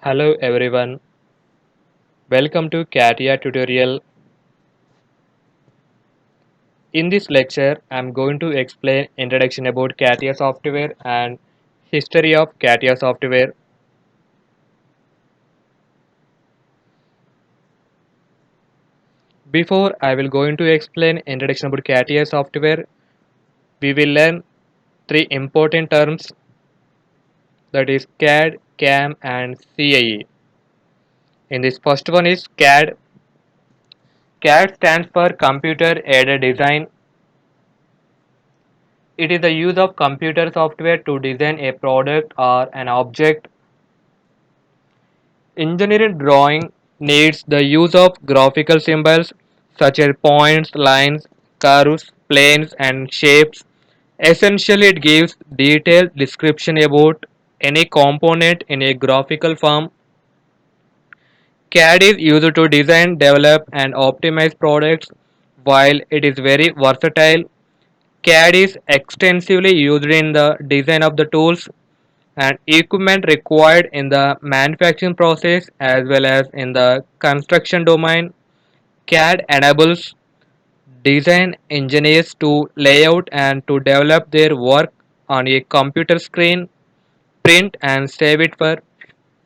Hello everyone, welcome to CATIA tutorial. In this lecture, I am going to explain introduction about CATIA software and history of CATIA software. Before I will going to explain introduction about CATIA software, we will learn three important terms, that is CAD, CAM and CAE. In this first one is CAD. CAD stands for Computer Aided Design. It is the use of computer software to design a product or an object. Engineering drawing needs the use of graphical symbols such as points, lines, curves, planes, and shapes. Essentially, it gives detailed description about any component in a graphical form. CAD is used to design, develop, and optimize products. While it is very versatile, CAD is extensively used in the design of the tools and equipment required in the manufacturing process as well as in the construction domain. CAD enables design engineers to lay out and to develop their work on a computer screen, print and save it for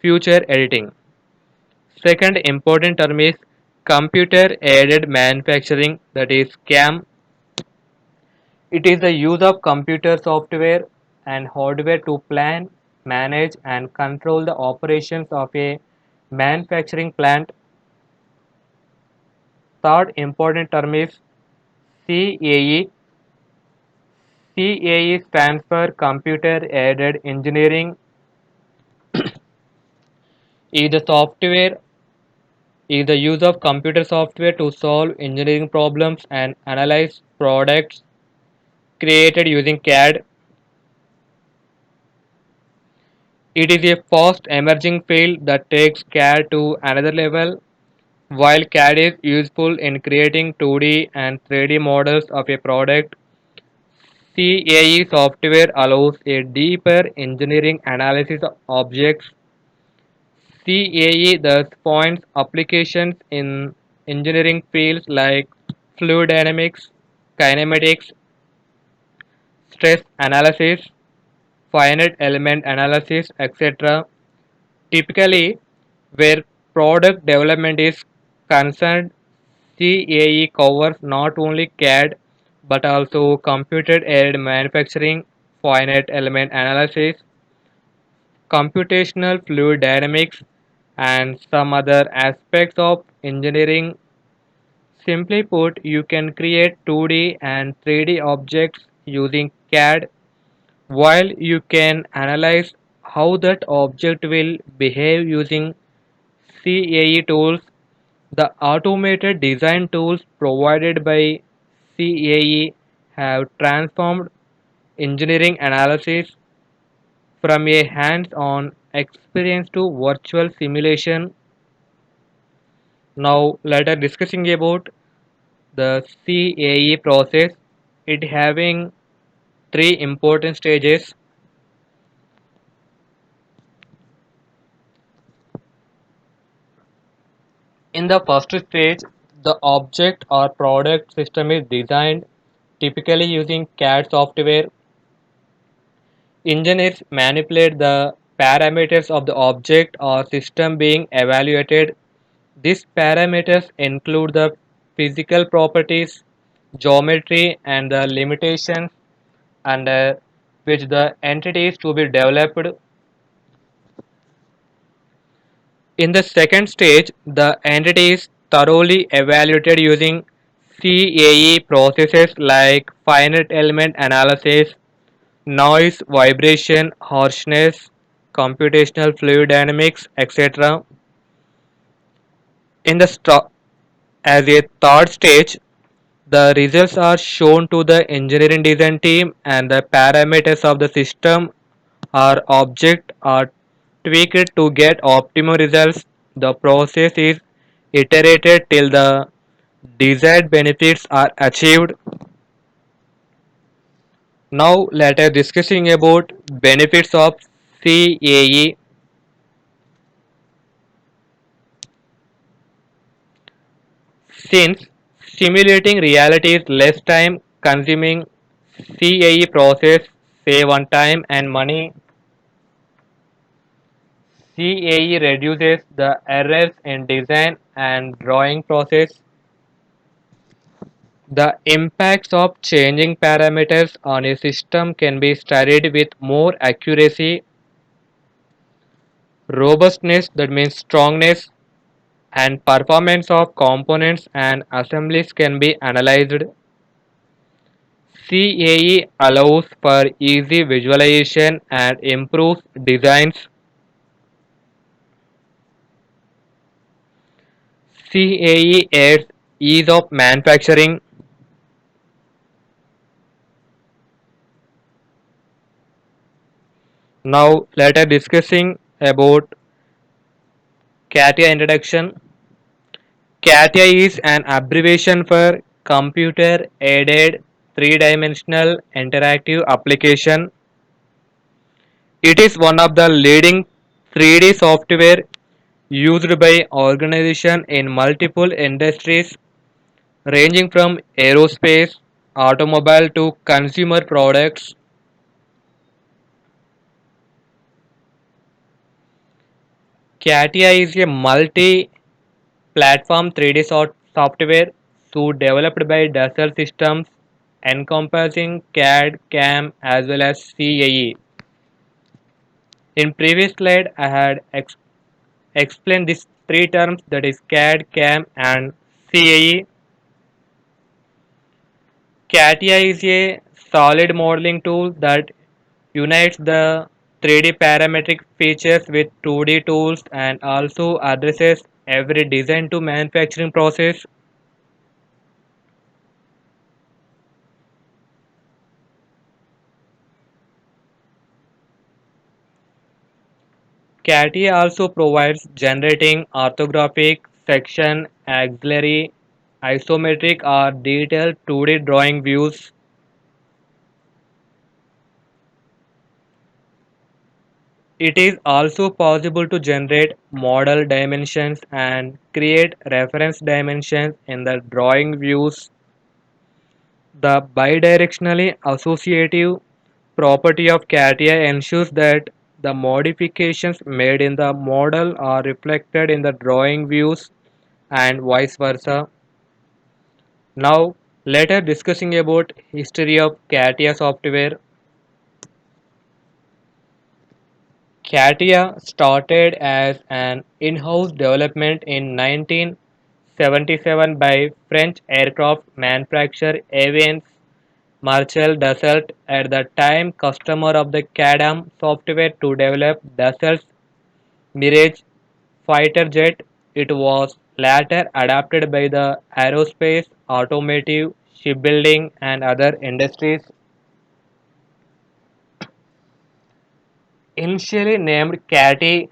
future editing. Second important term is computer aided manufacturing, that is CAM. It is the use of computer software and hardware to plan, manage, and control the operations of a manufacturing plant. Third important term is CAE. CAE stands for Computer Aided Engineering. Is the software is the use of computer software to solve engineering problems and analyze products created using CAD. It is a fast emerging field that takes CAD to another level. While CAD is useful in creating 2D and 3D models of a product, CAE software allows a deeper engineering analysis of objects. CAE thus finds applications in engineering fields like fluid dynamics, kinematics, stress analysis, finite element analysis, etc. Typically, where product development is concerned, CAE covers not only CAD but also computer-aided manufacturing, finite element analysis, computational fluid dynamics, and some other aspects of engineering. Simply put, you can create 2D and 3D objects using CAD, while you can analyze how that object will behave using CAE tools. The automated design tools provided by CAE have transformed engineering analysis from a hands-on experience to virtual simulation. Now let us discussing about the CAE process. It having three important stages. In the first stage, the object or product system is designed typically using CAD software. Engineers manipulate the parameters of the object or system being evaluated. These parameters include the physical properties, geometry, and the limitations under which the entity is to be developed. In the second stage, the entity is thoroughly evaluated using CAE processes like finite element analysis, noise, vibration, harshness, computational fluid dynamics, etc. In the as a third stage, the results are shown to the engineering design team and the parameters of the system or object are tweaked to get optimum results. The process is iterated till the desired benefits are achieved. Now let us discussing about benefits of CAE. Since simulating reality is less time consuming, CAE process save on time and money. CAE reduces the errors in design and drawing process. The impacts of changing parameters on a system can be studied with more accuracy. Robustness, that means strongness, and performance of components and assemblies can be analyzed. CAE allows for easy visualization and improves designs. CAE aids ease of manufacturing. Now let us discussing about CATIA introduction. CATIA is an abbreviation for Computer Aided Three-Dimensional Interactive Application. It is one of the leading 3D software used by organizations in multiple industries ranging from aerospace, automobile to consumer products. CATIA is a multi-platform 3D software developed by Dassault Systems encompassing CAD, CAM as well as CAE. In previous slide, I had explained these three terms, that is CAD, CAM and CAE. CATIA is a solid modeling tool that unites the 3D parametric features with 2D tools and also addresses every design to manufacturing process. CATIA also provides generating orthographic, section, auxiliary, isometric or detailed 2D drawing views. It is also possible to generate model dimensions and create reference dimensions in the drawing views. The bidirectionally associative property of CATIA ensures that the modifications made in the model are reflected in the drawing views and vice versa. Now, later discussing about history of CATIA software. CATIA started as an in-house development in 1977 by French aircraft manufacturer Avance Marcel Dassault, at the time customer of the CADAM software to develop Dassault's Mirage fighter jet. It was later adapted by the aerospace, automotive, shipbuilding and other industries. Initially named CATI,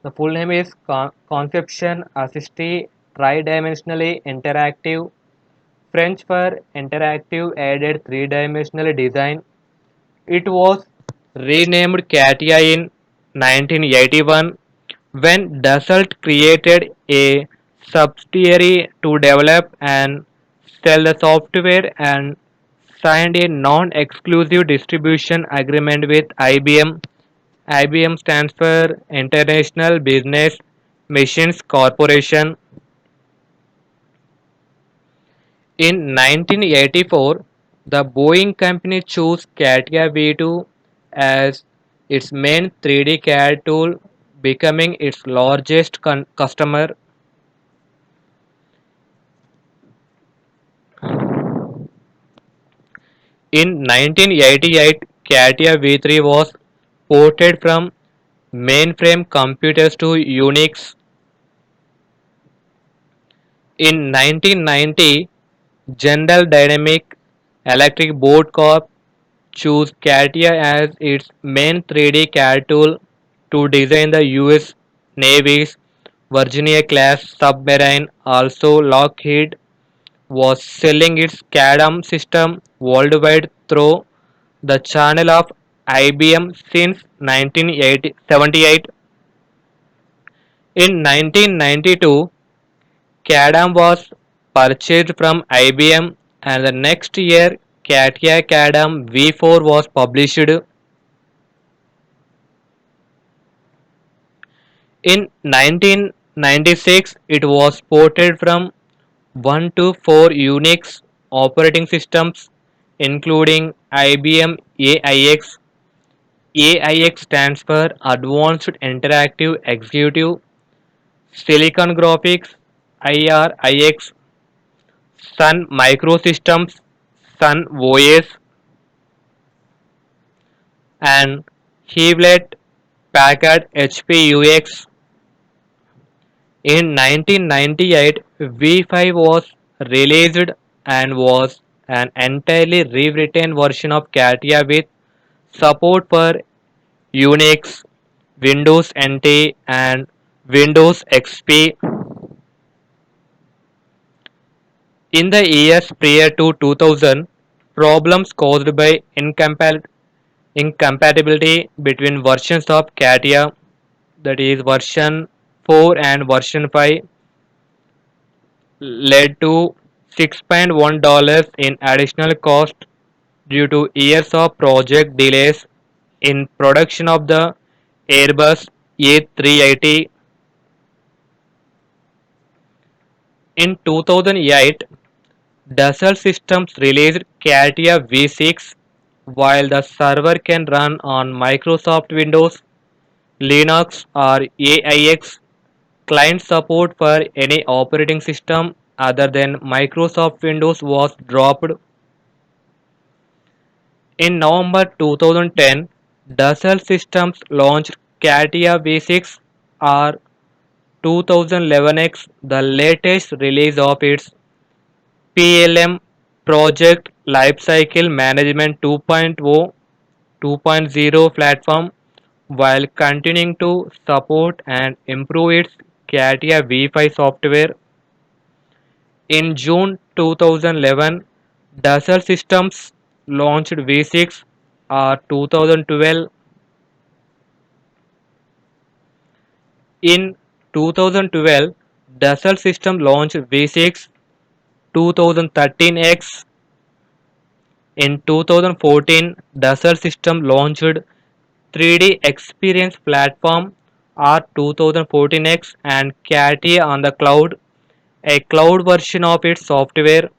the full name is Conception Assisted Tridimensionally Interactive, French for Interactive Aided Three-Dimensional Design. It was renamed CATIA in 1981 when Dassault created a subsidiary to develop and sell the software and signed a non-exclusive distribution agreement with IBM. IBM stands for International Business Machines Corporation. In 1984, the Boeing company chose CATIA V2 as its main 3D CAD tool, becoming its largest customer. In 1988, CATIA V3 was ported from mainframe computers to Unix. In 1990, General Dynamic Electric Boat Corp chose CATIA as its main 3D CAD tool to design the US Navy's Virginia-class submarine. Also, Lockheed was selling its CADM system worldwide through the channel of IBM since 1978. In 1992, CAD-CAM was purchased from IBM, and the next year CATIA CAD-CAM V4 was published. In 1996, it was ported from 1 to 4 Unix operating systems, including IBM AIX. AIX stands for Advanced Interactive Executive, Silicon Graphics, IRIX, Sun Microsystems, Sun OS, and Hewlett Packard HP UX. In 1998, V5 was released and was an entirely rewritten version of CATIA with support for Unix, Windows NT, and Windows XP. In the years prior to 2000, problems caused by incompatibility between versions of CATIA, that is version 4 and version 5, led to $6.1 in additional cost due to years of project delays in production of the Airbus A380. In 2008, Dassault Systems released CATIA V6. While the server can run on Microsoft Windows, Linux, or AIX, client support for any operating system other than Microsoft Windows was dropped. In November 2010, Dassault Systems launched CATIA V6 or 2011X, the latest release of its PLM Project Lifecycle Management 2.0 2.0 platform, while continuing to support and improve its CATIA V5 software. In June 2011, Dassault Systems launched V6 or 2012. In 2012, Dassault Systems launched V6 2013X. In 2014, Dassault Systems launched 3D Experience Platform R 2014X and CATIA on the cloud, a cloud version of its software.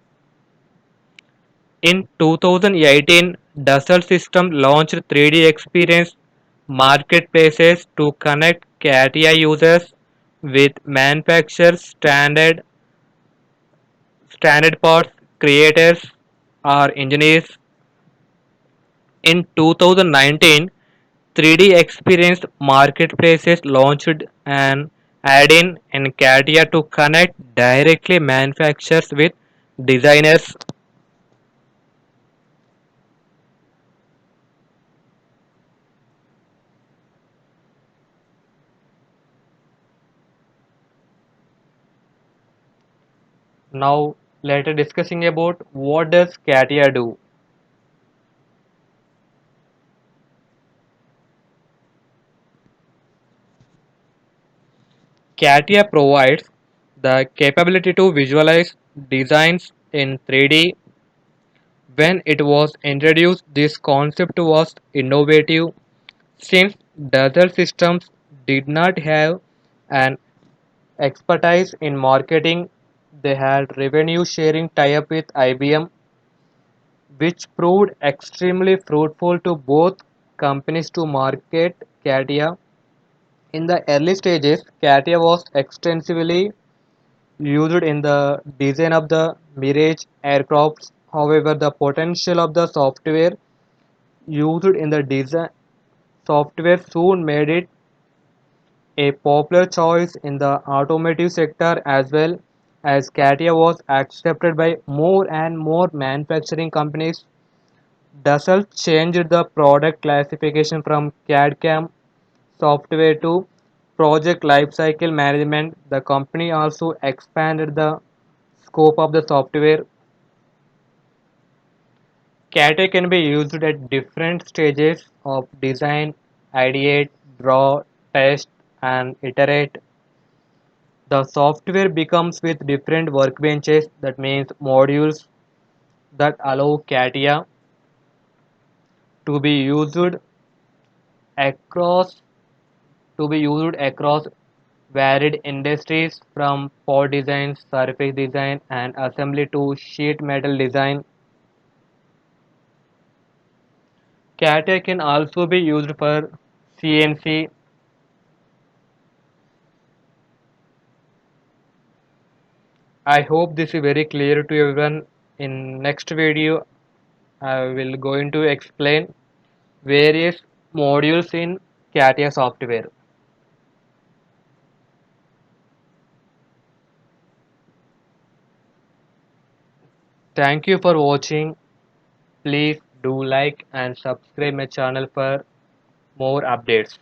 In 2018, Dassault Systems launched 3D Experience marketplaces to connect CATIA users with manufacturers standard parts creators or engineers. In 2019, 3D Experience Marketplaces launched an add-in in CATIA to connect directly manufacturers with designers. Now, later discussing about what does CATIA do. CATIA provides the capability to visualize designs in 3D. When it was introduced, this concept was innovative since Dassault Systems did not have an expertise in marketing. They had revenue sharing tie-up with IBM, which proved extremely fruitful to both companies to market CATIA. In the early stages, CATIA was extensively used in the design of the Mirage aircrafts. However, the potential of the used in the design software soon made it a popular choice in the automotive sector as well as CATIA was accepted by more and more manufacturing companies. Dassault changed the product classification from CAD/CAM software to Project Lifecycle Management. The company also expanded the scope of the software. CATIA can be used at different stages of design, ideate, draw, test, and iterate. The software becomes with different workbenches, that means modules that allow CATIA to be used across across varied industries from pod design, surface design and assembly to sheet metal design. CATIA can also be used for CNC. I hope this is very clear to everyone. In next video, I will going to explain various modules in CATIA software. Thank you for watching. Please do like and subscribe my channel for more updates.